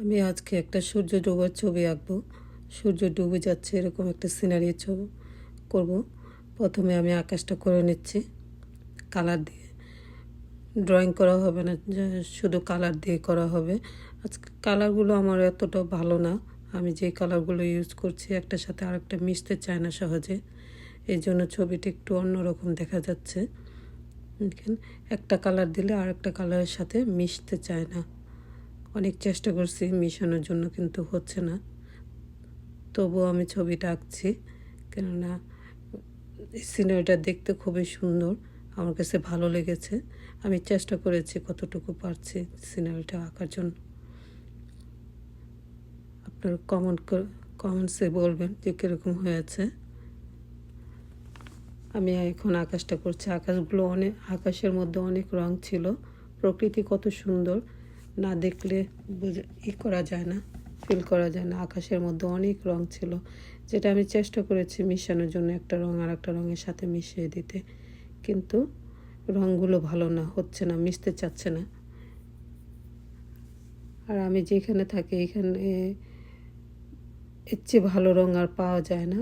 আমি আজকে একটা সূর্য ডোবার ছবি আঁকবো। সূর্য ডুবে যাচ্ছে এরকম একটা সিনারি ছবি করব। প্রথমে আমি আকাশটা করে নিচ্ছি কালার দিয়ে। ড্রয়িং করা হবে না, শুধু কালার দিয়ে করা হবে। আজকে কালারগুলো আমার এতটা ভালো না, আমি যে কালারগুলো ইউজ করছি একটার সাথে আরেকটা মিশতে চায় না সহজে, এই জন্য ছবিটি একটু অন্যরকম দেখা যাচ্ছে। দেখেন, একটা কালার দিলে আরেকটা কালারের সাথে মিশতে চায় না। অনেক চেষ্টা করছি মিশানোর জন্য, কিন্তু হচ্ছে না। তবুও আমি ছবিটা আঁকছি, কেননা এই সিনারিটা দেখতে খুবই সুন্দর, আমার কাছে ভালো লেগেছে। আমি চেষ্টা করেছি কতটুকু পারছি সিনারিটা আঁকার জন্য। আপনারা কমেন্টসে বলবেন যে কীরকম হয়েছে। আমি এখন আকাশটা করছি। আকাশের মধ্যে অনেক রং ছিল। প্রকৃতি কত সুন্দর, না দেখলে করা যায় না, ফিল করা যায় না। আকাশের মধ্যে অনেক রং ছিল, যেটা আমি চেষ্টা করেছি মিশানোর জন্য, একটা রং আর একটা রঙের সাথে মিশিয়ে দিতে, কিন্তু রঙগুলো ভালো না, হচ্ছে না, মিশতে চাচ্ছে না। আর আমি যেখানে থাকি এখানে এর চেয়ে ভালো রং আর পাওয়া যায় না।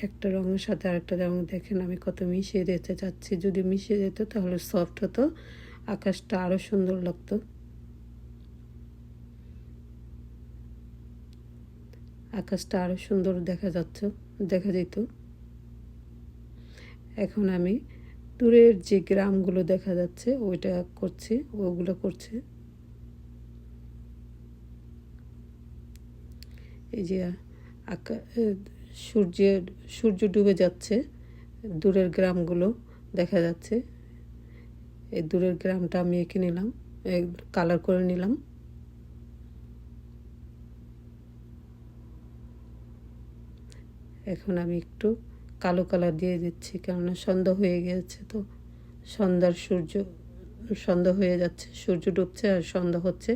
একটা রঙের সাথে আরেকটা রঙ দেখেন আমি কত মিশিয়ে দিতে চাচ্ছি। যদি মিশিয়ে যেত তাহলে সফট হতো, আকাশটা আরও সুন্দর লাগতো। আকাশটা আরও সুন্দর দেখা যেত। এখন আমি দূরের যে গ্রামগুলো দেখা যাচ্ছে ওগুলো করছি। এই যে সূর্য ডুবে যাচ্ছে, দূরের গ্রামগুলো দেখা যাচ্ছে। এই দূরের গ্রামটা আমি এঁকে নিলাম, কালার করে নিলাম। এখন আমি একটু কালো কালার দিয়ে দিচ্ছি, কেননা সন্ধ্যা হয়ে গেছে, তো সন্ধ্যা হয়ে যাচ্ছে, সূর্য ডুবছে আর সন্ধ্যা হচ্ছে,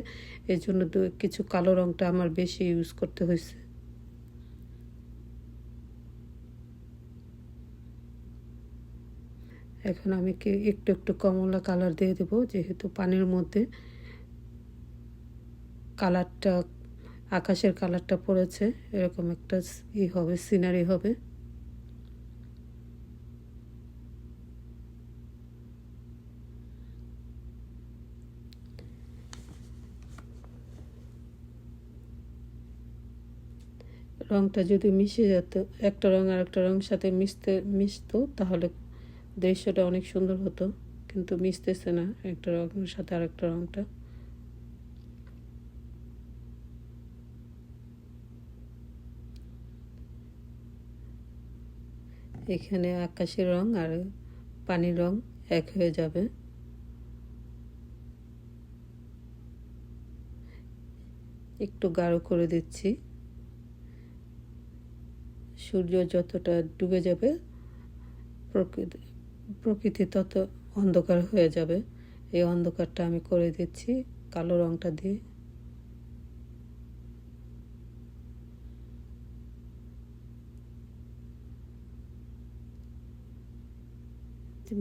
এই জন্য কিছু কালো রঙটা আমার বেশি ইউজ করতে হয়েছে। এখন আমি একটু একটু কমলা কালার দিয়ে দেবো, যেহেতু পানির মধ্যে কালারটা, আকাশের কালারটা পড়েছে, এরকম একটা হবে, সিনারি হবে। রংটা যদি মিশে যেত, একটা রং আর একটা রঙের সাথে মিশতো, তাহলে দৃশ্যটা অনেক সুন্দর হতো, কিন্তু মিশতেছে না একটা রঙের সাথে আরেকটা রংটা। এখানে আকাশের রং আর পানির রং এক হয়ে যাবে। একটু গাঢ় করে দিচ্ছি। সূর্য যতটা ডুবে যাবে প্রকৃতি তত অন্ধকার হয়ে যাবে। এই অন্ধকারটা আমি করে দিচ্ছি কালো রংটা দিয়ে।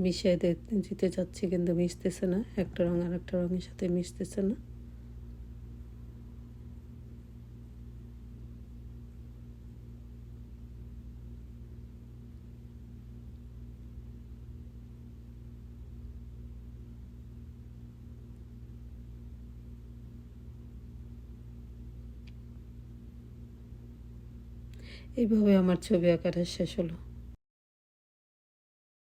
মিশিয়ে দিতে চাচ্ছি, কিন্তু মিশতেছে না, একটা রং আর একটা রঙের সাথে মিশতেছে না। এইভাবে আমার ছবি আঁকাটা শেষ হলো।